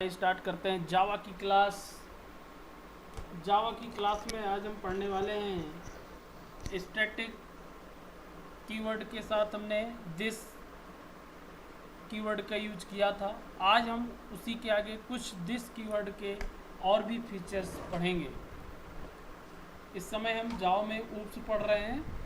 Start करते हैं जावा की क्लास। जावा की क्लास में आज हम पढ़ने वाले हैं स्टैटिक कीवर्ड के साथ हमने दिस कीवर्ड का यूज किया था। आज हम उसी के आगे कुछ दिस कीवर्ड के और भी फीचर्स पढ़ेंगे। इस समय हम जावा में ऊप्स पढ़ रहे हैं।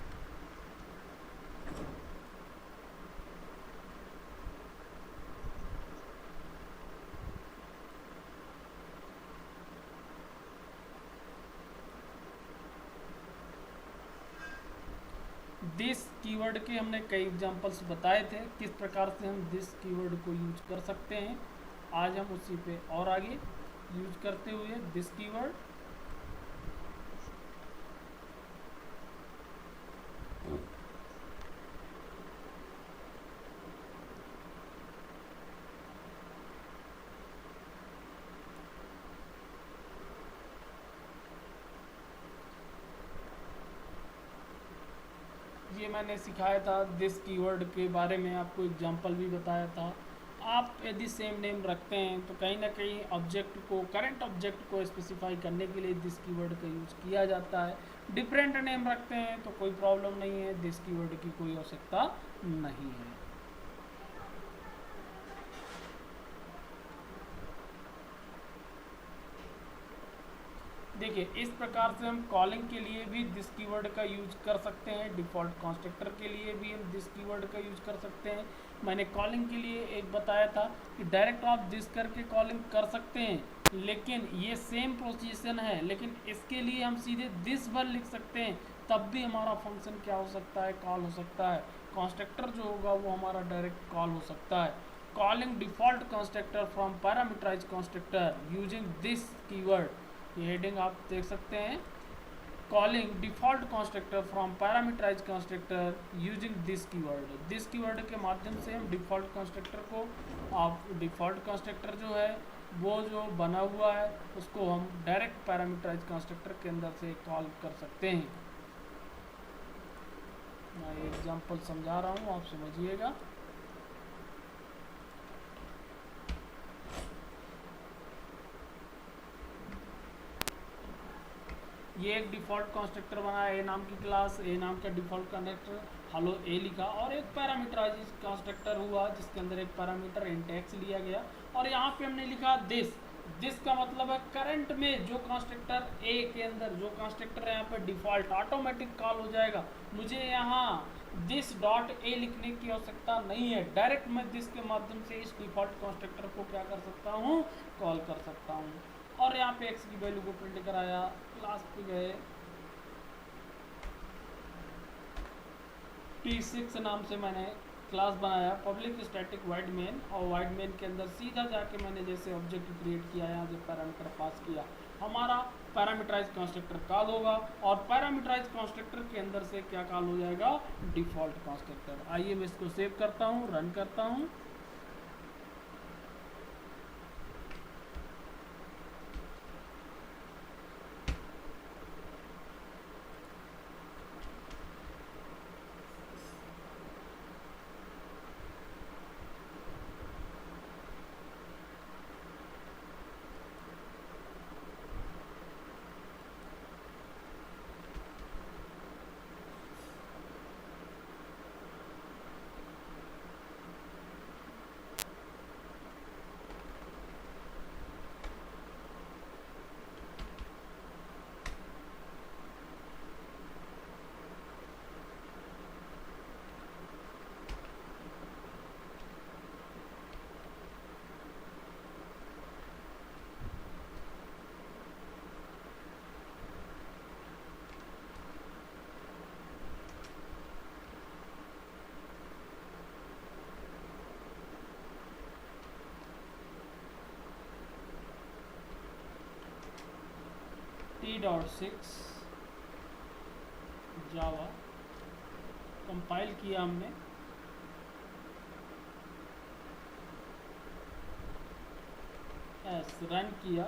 दिस कीवर्ड के हमने कई एग्जांपल्स बताए थे किस प्रकार से हम दिस कीवर्ड को यूज कर सकते हैं। आज हम उसी पे और आगे यूज करते हुए दिस कीवर्ड ये मैंने सिखाया था। दिस कीवर्ड के बारे में आपको एग्जांपल भी बताया था। आप यदि सेम नेम रखते हैं तो कहीं ना कहीं ऑब्जेक्ट को, करंट ऑब्जेक्ट को स्पेसिफाई करने के लिए दिस कीवर्ड का यूज किया जाता है। डिफरेंट नेम रखते हैं तो कोई प्रॉब्लम नहीं है, दिस कीवर्ड की कोई आवश्यकता नहीं है। देखिए, इस प्रकार से हम कॉलिंग के लिए भी दिस कीवर्ड का यूज कर सकते हैं। डिफ़ॉल्ट कंस्ट्रक्टर के लिए भी हम दिस कीवर्ड का यूज कर सकते हैं। मैंने कॉलिंग के लिए एक बताया था कि डायरेक्ट आप दिस करके कॉलिंग कर सकते हैं, लेकिन ये सेम प्रोसीजन है। लेकिन इसके लिए हम सीधे दिस भर लिख सकते हैं, तब भी हमारा फंक्शन क्या हो सकता है, कॉल हो सकता है। कंस्ट्रक्टर जो होगा वो हमारा डायरेक्ट कॉल हो सकता है। Calling default constructor from parameterised constructor using this keyword, ये हेडिंग आप देख सकते हैं। Calling default constructor from parameterised constructor using this keyword. This keyword के माध्यम से हम डिफ़ॉल्ट कंस्ट्रक्टर को, आप डिफ़ॉल्ट कंस्ट्रक्टर जो है वो जो बना हुआ है उसको हम डायरेक्ट पैरामीटराइज्ड कंस्ट्रक्टर के अंदर से कॉल कर सकते हैं। मैं एग्जांपल समझा रहा हूँ, आप समझिएगा। ये एक डिफ़ॉल्ट कंस्ट्रक्टर बना है, ए नाम की क्लास, ए नाम का डिफ़ॉल्ट कंस्ट्रक्टर, हेलो ए लिखा, और एक पैरामीटराइज कंस्ट्रक्टर हुआ जिसके अंदर एक पैरामीटर इंट एक्स लिया गया, और यहाँ पे हमने लिखा दिस। दिस का मतलब है करंट में जो कंस्ट्रक्टर ए के अंदर जो कंस्ट्रक्टर है यहाँ पे डिफ़ॉल्ट ऑटोमेटिक कॉल हो जाएगा। मुझे यहाँ दिस डॉट ए लिखने की आवश्यकता नहीं है, डायरेक्ट मैं दिस के माध्यम से इस डिफ़ॉल्ट कंस्ट्रक्टर को क्या कर सकता हूँ, कॉल कर सकता हूँ। और यहाँ पे एक्स की वैल्यू को प्रिंट कराया। क्लास पे गए, T6 नाम से मैंने क्लास बनाया, पब्लिक स्टैटिक वाइड मेन, और वाइड मेन के अंदर सीधा जाके मैंने जैसे ऑब्जेक्ट क्रिएट किया, यहाँ से पैरामीटर पास किया, हमारा पैरामीटराइज कंस्ट्रक्टर कॉल होगा। और पैरामीटराइज कंस्ट्रक्टर के अंदर से क्या कॉल हो जाएगा, डिफ़ॉल्ट कंस्ट्रक्टर। आइए मैं इसको सेव करता हूँ, रन करता हूँ। T.6 जावा कंपाइल किया हमने, रन किया।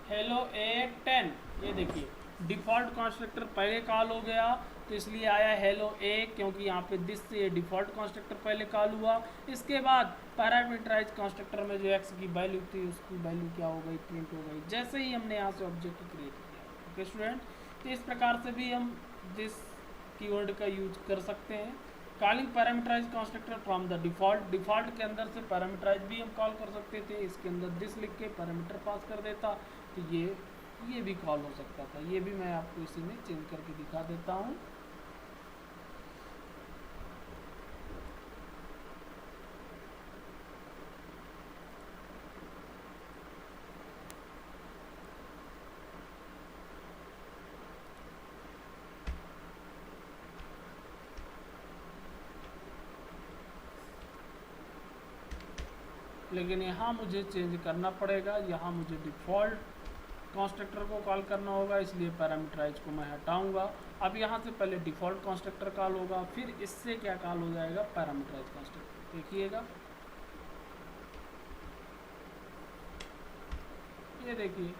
हेलो A10, ये देखिए डिफ़ॉल्ट कंस्ट्रक्टर पहले कॉल हो गया, तो इसलिए आया हेलो ए, क्योंकि यहाँ पे दिस से डिफ़ॉल्ट कंस्ट्रक्टर पहले कॉल हुआ। इसके बाद पैरामीटराइज कंस्ट्रक्टर में जो एक्स की वैल्यू थी उसकी वैल्यू क्या हो गई, प्रिंट हो गई, जैसे ही हमने यहाँ से ऑब्जेक्ट क्रिएट किया। ओके स्टूडेंट, तो इस प्रकार से भी हम दिस कीवर्ड का यूज कर सकते हैं। Calling parameterise constructor from the default के अंदर से पैरामीटराइज भी हम कॉल कर सकते थे। इसके अंदर दिस लिख के पैरामीटर पास कर देता, तो ये भी कॉल हो सकता था। ये भी मैं आपको इसी में चेंज करके दिखा देता हूँ। लेकिन यहाँ मुझे चेंज करना पड़ेगा, यहाँ मुझे डिफ़ॉल्ट कंस्ट्रक्टर को कॉल करना होगा, इसलिए पैरामीटराइज को मैं हटाऊंगा। अब यहाँ से पहले डिफ़ॉल्ट कंस्ट्रक्टर कॉल होगा, फिर इससे क्या कॉल हो जाएगा, पैरामीटराइज कंस्ट्रक्टर। देखिएगा, ये देखिए,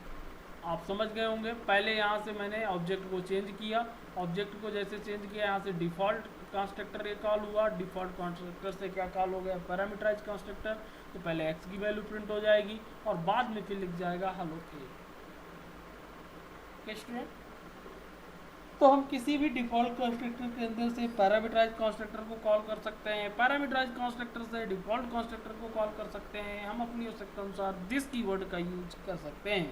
आप समझ गए होंगे। पहले यहाँ से मैंने ऑब्जेक्ट को चेंज किया, ऑब्जेक्ट को जैसे चेंज किया यहाँ से डिफ़ॉल्ट कंस्ट्रक्टर ये कॉल हुआ, डिफ़ॉल्ट कंस्ट्रक्टर से क्या कॉल हो गया, पैरामीटराइज कंस्ट्रक्टर। तो पहले एक्स की वैल्यू प्रिंट हो जाएगी और बाद में फिर लिख जाएगा हेलो ए। स्टूडेंट, तो हम किसी भी डिफ़ॉल्ट कंस्ट्रक्टर के अंदर से पैरामीटराइज कंस्ट्रक्टर को कॉल कर सकते हैं, पैरामीटराइज कंस्ट्रक्टर से डिफ़ॉल्ट कंस्ट्रक्टर को कॉल कर सकते हैं। हम अपनी आवश्यकता अनुसार दिस कीवर्ड का यूज कर सकते हैं।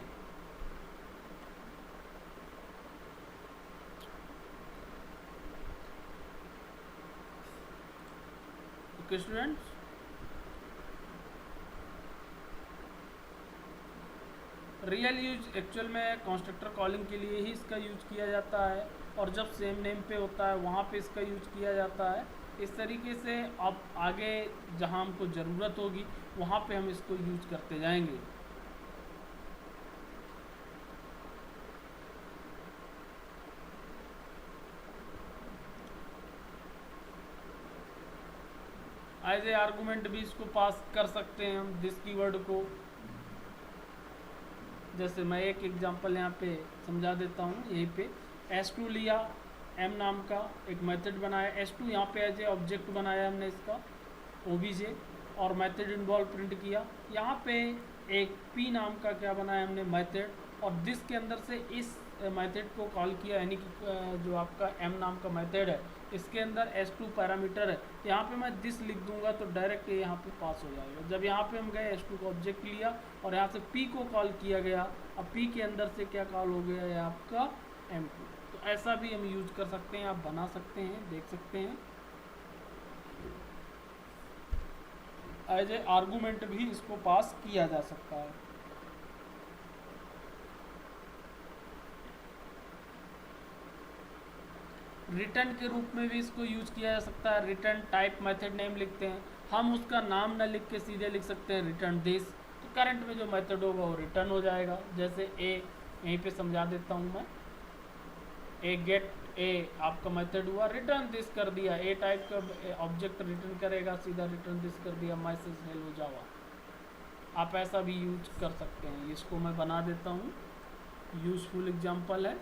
Okay students, real use actual में कंस्ट्रक्टर कॉलिंग के लिए ही इसका यूज किया जाता है, और जब सेम नेम पे होता है वहाँ पे इसका यूज किया जाता है। इस तरीके से अब आगे जहाँ हमको ज़रूरत होगी वहाँ पे हम इसको यूज करते जाएंगे। एज ए आर्गूमेंट भी इसको पास कर सकते हैं हम दिस कीवर्ड को। जैसे मैं एक एग्जांपल यहाँ पे समझा देता हूँ। यहीं पे S2 लिया, m नाम का एक मेथड बनाया, S2 यहाँ पे एज ए ऑब्जेक्ट बनाया हमने इसका ओबीजे, और मेथड इन्वॉल्व प्रिंट किया। यहाँ पे एक p नाम का क्या बनाया हमने मेथड, और दिस के अंदर से इस मेथड को कॉल किया, यानी कि जो आपका m नाम का मेथड है इसके अंदर S2 पैरामीटर है। यहाँ पे मैं दिस लिख दूंगा तो डायरेक्ट यहाँ पे पास हो जाएगा। जब यहाँ पे हम गए S2 का ऑब्जेक्ट लिया और यहाँ से p को कॉल किया गया, अब p के अंदर से क्या कॉल हो गया है आपका M2। तो ऐसा भी हम यूज कर सकते हैं, आप बना सकते हैं, देख सकते हैं। एज ए आर्गूमेंट भी इसको पास किया जा सकता है। रिटर्न के रूप में भी इसको यूज किया जा सकता है। रिटर्न टाइप मेथड नेम लिखते हैं, हम उसका नाम ना लिख के सीधे लिख सकते हैं रिटर्न दिस, तो करंट में जो मेथड होगा वो रिटर्न हो जाएगा। जैसे ए, यहीं पे समझा देता हूँ मैं, ए गेट ए आपका मेथड हुआ, रिटर्न दिस कर दिया, ए टाइप का ऑब्जेक्ट रिटर्न करेगा, सीधा रिटर्न दिस कर दिया, मैसेज हेलो जावा। आप ऐसा भी यूज कर सकते हैं। इसको मैं बना देता हूँ, यूजफुल एग्जाम्पल है।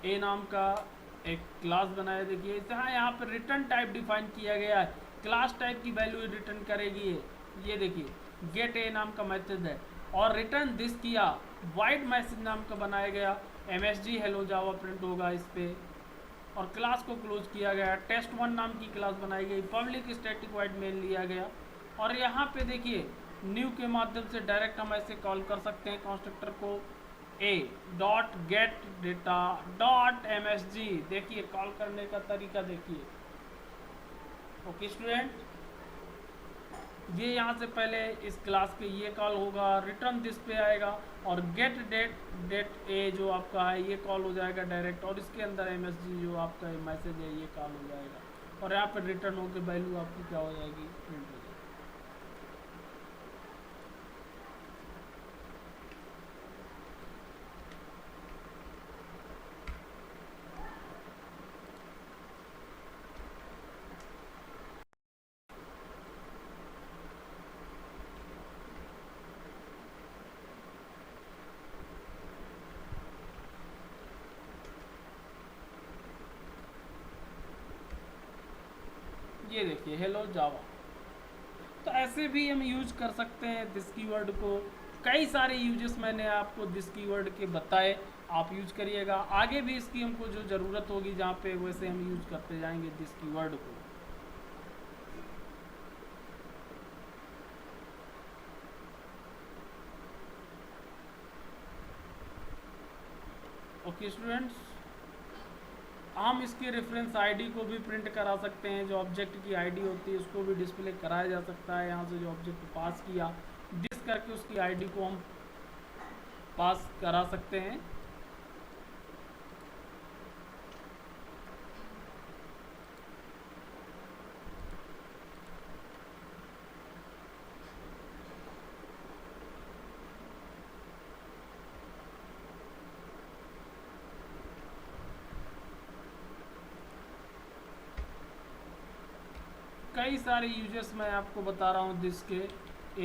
ए नाम का एक क्लास बनाया, देखिए जहाँ यहाँ पर रिटर्न टाइप डिफाइन किया गया है, क्लास टाइप की वैल्यू रिटर्न करेगी ये देखिए गेट ए नाम का मेथड है, और रिटर्न दिस किया, वाइड मैसेज नाम का बनाया गया, MSG हेलो जावा प्रिंट होगा इस पर, और क्लास को क्लोज किया गया। test1 नाम की क्लास बनाई गई, पब्लिक स्टैटिक वाइड मेन लिया गया, और यहाँ पे देखिए न्यू के माध्यम से डायरेक्ट हम ऐसे कॉल कर सकते हैं कंस्ट्रक्टर को, a dot gate data dot MSG। देखिए कॉल करने का तरीका देखिए। ओके स्टूडेंट, ये यहाँ से पहले इस क्लास पे ये कॉल होगा, रिटर्न दिस पे आएगा, और गेट डेट ए जो आपका है ये कॉल हो जाएगा डायरेक्ट, और इसके अंदर MSG जो आपका मैसेज है ये कॉल हो जाएगा, और यहाँ पे रिटर्न होकर वैल्यू आपकी क्या हो जाएगी, प्रिंट हो जाएगी। ये देखिए हेलो जावा। तो ऐसे भी हम यूज कर सकते हैं दिस कीवर्ड को। कई सारे यूजेस मैंने आपको दिस कीवर्ड के बताए, आप यूज करिएगा। आगे भी इसकी हमको जो ज़रूरत होगी जहाँ पे, वैसे हम यूज करते जाएंगे दिस कीवर्ड को। ओके स्टूडेंट्स, हम इसकी रेफरेंस आईडी को भी प्रिंट करा सकते हैं। जो ऑब्जेक्ट की आईडी होती है उसको भी डिस्प्ले कराया जा सकता है। यहाँ से जो ऑब्जेक्ट पास किया दिस करके उसकी आईडी को हम पास करा सकते हैं। कई सारे यूजेस मैं आपको बता रहा हूँ दिस के,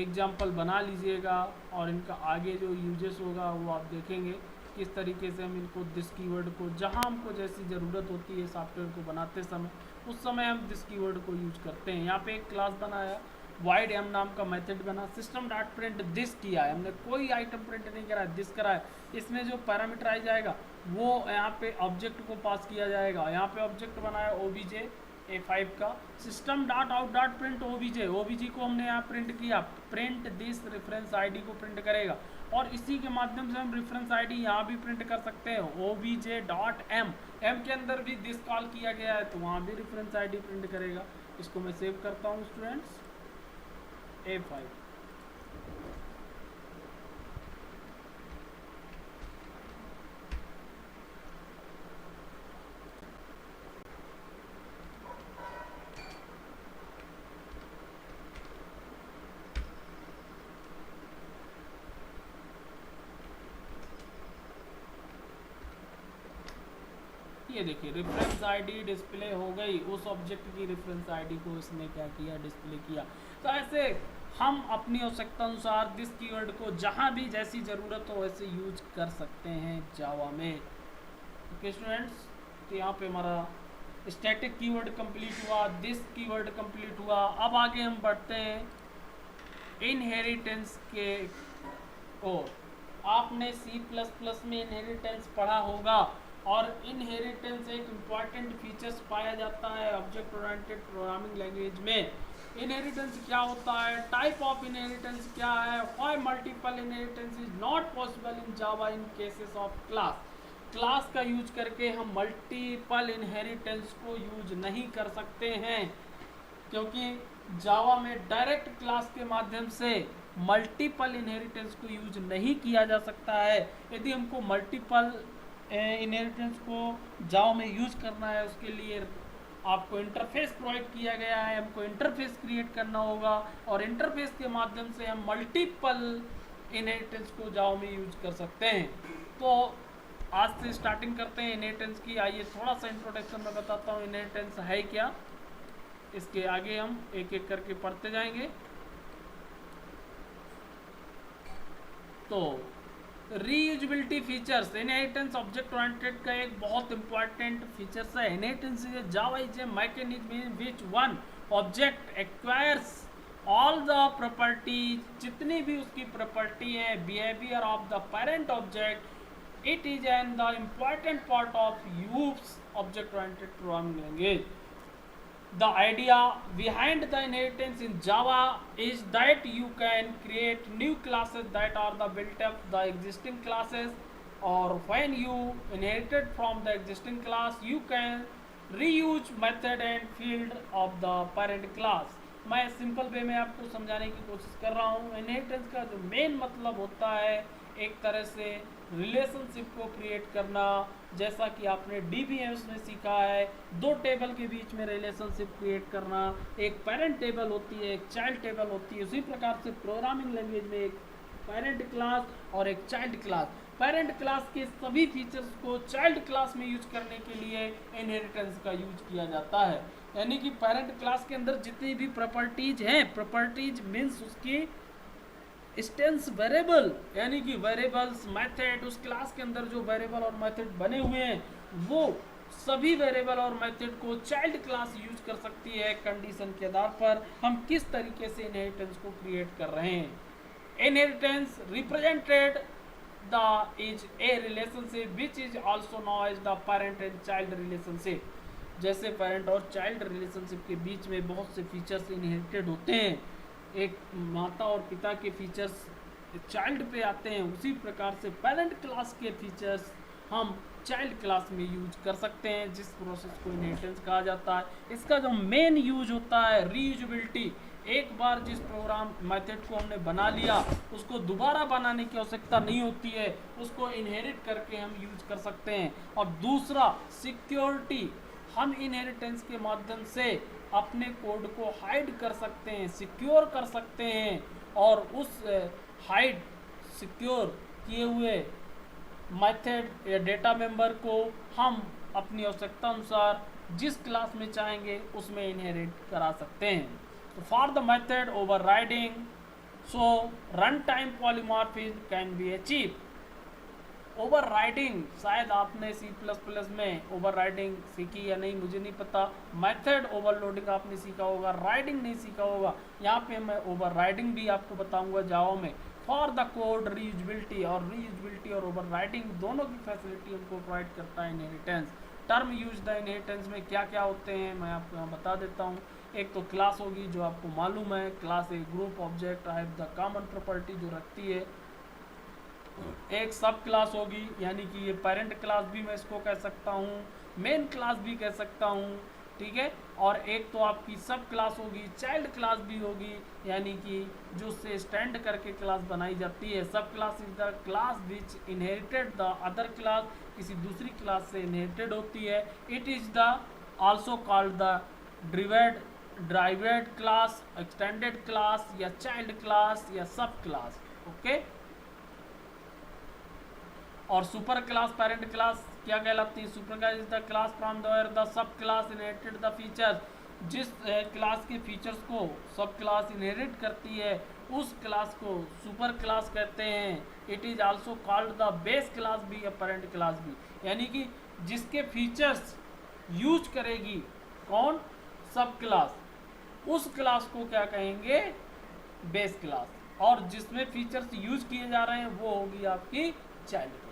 एग्जाम्पल बना लीजिएगा और इनका आगे जो यूजेस होगा वो आप देखेंगे किस तरीके से हम इनको दिस कीवर्ड को, जहाँ हमको जैसी ज़रूरत होती है सॉफ्टवेयर को बनाते समय, उस समय हम दिस कीवर्ड को यूज करते हैं। यहाँ पे एक क्लास बनाया, वाइड एम नाम का मेथड बना, सिस्टम डॉट प्रिंट दिस किया है हमने, कोई आइटम प्रिंट नहीं करा है, दिस करा है। इसमें जो पैरामीटराइज आएगा वो यहाँ पे ऑब्जेक्ट को पास किया जाएगा। यहाँ पे ऑब्जेक्ट बनाया ओबीजे A5 का, system dot out dot print OBJ, OBJ को हमने यहाँ प्रिंट किया, प्रिंट दिस रेफरेंस आईडी को प्रिंट करेगा। और इसी के माध्यम से हम रेफरेंस आईडी यहाँ भी प्रिंट कर सकते हैं, ओबीजे डॉट एम, एम के अंदर भी दिस कॉल किया गया है तो वहाँ भी रेफरेंस आईडी प्रिंट करेगा। इसको मैं सेव करता हूँ स्टूडेंट्स, A5। ये देखिए रेफरेंस आईडी डिस्प्ले हो गई, उस ऑब्जेक्ट की रेफरेंस आईडी को इसने क्या किया, डिस्प्ले किया। तो ऐसे हम अपनी आवश्यकता अनुसार दिस कीवर्ड को जहाँ भी जैसी ज़रूरत हो वैसे यूज कर सकते हैं जावा में। ओके स्टूडेंट्स, तो यहाँ पे हमारा स्टैटिक कीवर्ड कंप्लीट हुआ, दिस कीवर्ड कंप्लीट हुआ। अब आगे हम बढ़ते हैं इनहेरिटेंस के ओर। आपने C++ में इनहेरिटेंस पढ़ा होगा और इनहेरिटेंस एक इम्पॉर्टेंट फीचर्स पाया जाता है ऑब्जेक्ट ओरिएंटेड प्रोग्रामिंग लैंग्वेज में। इनहेरिटेंस क्या होता है, टाइप ऑफ इनहेरिटेंस क्या है, why multiple inheritance is not possible in Java in cases of class. Class का यूज करके हम मल्टीपल इनहेरिटेंस को यूज नहीं कर सकते हैं, क्योंकि जावा में डायरेक्ट क्लास के माध्यम से मल्टीपल इनहेरिटेंस को यूज नहीं किया जा सकता है। यदि हमको मल्टीपल इनहेरिटेंस को जावा में यूज करना है, उसके लिए आपको इंटरफेस प्रोवाइड किया गया है, हमको इंटरफेस क्रिएट करना होगा और इंटरफेस के माध्यम से हम मल्टीपल इनहेरिटेंस को जावा में यूज कर सकते हैं। तो आज से स्टार्टिंग करते हैं इनहेरिटेंस की। आइए थोड़ा सा इंट्रोडक्शन में बताता हूँ इनहेरिटेंस है क्या, इसके आगे हम एक एक करके पढ़ते जाएंगे। तो reusability features, inheritance object oriented का एक बहुत इंपॉर्टेंट फीचर्स है। Inheritance is Java is a mechanism in which one object acquires all the properties, जितनी भी उसकी प्रॉपर्टी है, behaviour of the parent object, it is an the important part of use object oriented programming language. The idea behind the inheritance in Java is that you can create new classes that are the built up the existing classes, or when you inherited from the existing class you can reuse method and field of the parent class. मैं simple way में आपको समझाने की कोशिश कर रहा हूँ। Inheritance का जो मेन मतलब होता है एक तरह से रिलेशनशिप को क्रिएट करना, जैसा कि आपने DBMS में सीखा है, दो टेबल के बीच में रिलेशनशिप क्रिएट करना। एक पेरेंट टेबल होती है, एक चाइल्ड टेबल होती है। उसी प्रकार से प्रोग्रामिंग लैंग्वेज में एक पेरेंट क्लास और एक चाइल्ड क्लास, पेरेंट क्लास के सभी फीचर्स को चाइल्ड क्लास में यूज करने के लिए इनहेरिटेंस का यूज किया जाता है। यानी कि पेरेंट क्लास के अंदर जितनी भी प्रॉपर्टीज हैं, प्रॉपर्टीज मीन्स उसकी इंस्टेंस वेरिएबल, यानी कि वेरिएबल्स, मेथड, उस क्लास के अंदर जो वेरिएबल और मेथड बने हुए हैं वो सभी वेरिएबल और मेथड को चाइल्ड क्लास यूज कर सकती है। कंडीशन के आधार पर हम किस तरीके से इनहेरिटेंस को क्रिएट कर रहे हैं। Inheritance represented the is a relationship which is also known as the parent and child relationship. जैसे पेरेंट और चाइल्ड रिलेशनशिप के बीच में बहुत से फीचर्स इनहेरिटेड होते हैं, एक माता और पिता के फीचर्स चाइल्ड पे आते हैं, उसी प्रकार से पेरेंट क्लास के फीचर्स हम चाइल्ड क्लास में यूज कर सकते हैं, जिस प्रोसेस को इनहेरिटेंस कहा जाता है। इसका जो मेन यूज होता है रीयूजेबिलिटी। एक बार जिस प्रोग्राम मेथड को हमने बना लिया उसको दोबारा बनाने की आवश्यकता नहीं होती है, उसको इनहेरिट करके हम यूज कर सकते हैं। और दूसरा सिक्योरिटी, हम इनहेरिटेंस के माध्यम से अपने कोड को हाइड कर सकते हैं, सिक्योर कर सकते हैं, और उस हाइड सिक्योर किए हुए मेथड या डेटा मेंबर को हम अपनी आवश्यकता अनुसार जिस क्लास में चाहेंगे उसमें इनहेरिट करा सकते हैं। तो for the method overriding, so run time polymorphism can be achieve. Overriding, शायद आपने C++ में ओवरराइडिंग सीखी या नहीं मुझे नहीं पता। मेथड ओवरलोडिंग आपने सीखा होगा, राइडिंग नहीं सीखा होगा। यहाँ पे मैं ओवरराइडिंग भी आपको बताऊंगा जावा में। फॉर द कोड रीयूजेबिलिटी और ओवरराइडिंग दोनों की फैसिलिटी हमको प्रोवाइड करता है inheritance. Term use the inheritance में क्या क्या होते हैं मैं आपको यहाँ बता देता हूँ। एक तो क्लास होगी जो आपको मालूम है, class A group object have the common property जो रखती है। एक सब क्लास होगी, यानी कि ये पेरेंट क्लास भी मैं इसको कह सकता हूँ, मेन क्लास भी कह सकता हूँ, ठीक है। और एक तो आपकी सब क्लास होगी, चाइल्ड क्लास भी होगी, यानी कि जो से स्टैंड करके क्लास बनाई जाती है। Sub class is the class which inherited the other class, किसी दूसरी क्लास से इनहेरिटेड होती है। It is the also called the derived class, extended class या चाइल्ड क्लास या सब क्लास, ओके। और सुपर क्लास पेरेंट क्लास क्या कहलाती है? Super class is the class from where the sub class inherited the features. जिस class के features को sub class inherit करती है उस क्लास को सुपर क्लास कहते हैं। It is also called the base class भी या पेरेंट क्लास भी, यानी कि जिसके फीचर्स यूज करेगी कौन? सब क्लास, उस क्लास को क्या कहेंगे? Base class. और जिसमें फीचर्स यूज किए जा रहे हैं वो होगी आपकी चाइल्ड क्लास।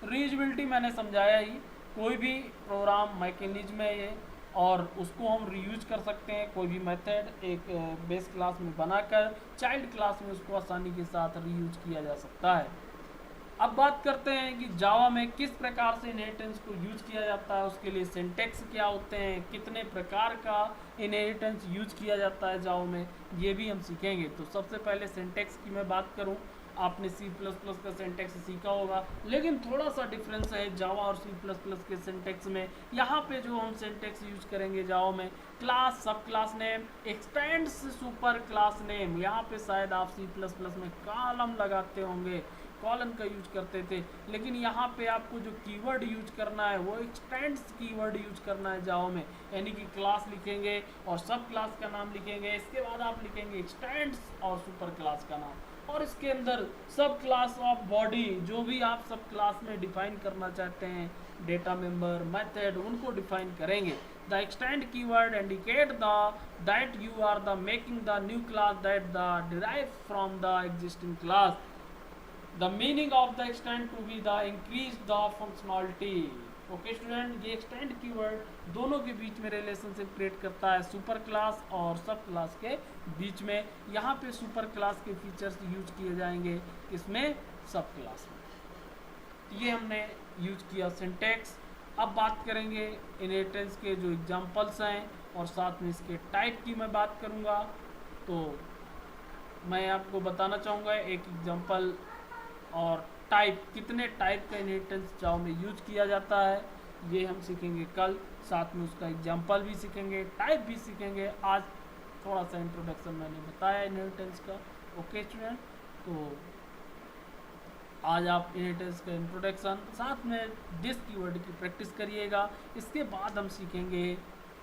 रीयूजेबिलिटी मैंने समझाया ही, कोई भी प्रोग्राम मैकेनिज्म है ये, और उसको हम रीयूज कर सकते हैं। कोई भी मेथड एक बेस क्लास में बनाकर चाइल्ड क्लास में उसको आसानी के साथ रीयूज किया जा सकता है। अब बात करते हैं कि जावा में किस प्रकार से इनहेरिटेंस को यूज किया जाता है, उसके लिए सिंटेक्स क्या होते हैं, कितने प्रकार का इनहेरिटेंस यूज किया जाता है जावा में, ये भी हम सीखेंगे। तो सबसे पहले सिंटेक्स की मैं बात करूं, आपने C++ का सिंटेक्स सीखा होगा, लेकिन थोड़ा सा डिफरेंस है जावा और C++ के सिंटेक्स में। यहाँ पे जो हम सिंटेक्स यूज करेंगे जावा में, क्लास, सब class name, x tends super class name. यहाँ पे शायद आप C++ में कॉलम लगाते होंगे, कॉलन का यूज करते थे, लेकिन यहाँ पे आपको जो कीवर्ड यूज करना है वो एक्सटेंड्स कीवर्ड यूज करना है जावा में। यानी कि क्लास लिखेंगे और सब क्लास का नाम लिखेंगे, इसके बाद आप लिखेंगे एक्सटेंड्स और सुपर क्लास का नाम, और इसके अंदर सब क्लास ऑफ बॉडी जो भी आप सब क्लास में डिफाइन करना चाहते हैं, डेटा मेंबर, मेथड, उनको डिफाइन करेंगे। The extend keyword indicate the that you are the making the new class that the derive from the existing class. The meaning of the extend to be the increase the functionality। Okay student, ये extend keyword दोनों के बीच में relationship create करता है, super class और सब class के बीच में। यहाँ पे सुपर क्लास के फीचर्स यूज किए जाएंगे, इसमें सब क्लास में। ये हमने यूज किया सिंटेक्स। अब बात करेंगे इनहेरिटेंस के जो एग्जांपल्स हैं और साथ में इसके टाइप की मैं बात करूँगा। तो मैं आपको बताना चाहूँगा एक एग्जांपल और टाइप, कितने टाइप का इनहेरिटेंस जावा में यूज किया जाता है ये हम सीखेंगे कल, साथ में उसका एग्जांपल भी सीखेंगे, टाइप भी सीखेंगे। आज थोड़ा सा इंट्रोडक्शन मैंने बताया इनहेरिटेंस का। ओके स्टूडेंट, तो आज आप इनहेरिटेंस का इंट्रोडक्शन साथ में दिस कीवर्ड की प्रैक्टिस करिएगा। इसके बाद हम सीखेंगे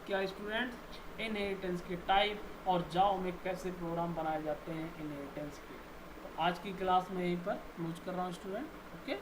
क्या स्टूडेंट, इनहेरिटेंस के टाइप और जावा में कैसे प्रोग्राम बनाए जाते हैं इनहेरिटेंस के। आज की क्लास में यहीं पर क्लोज कर रहा हूँ स्टूडेंट। ओके।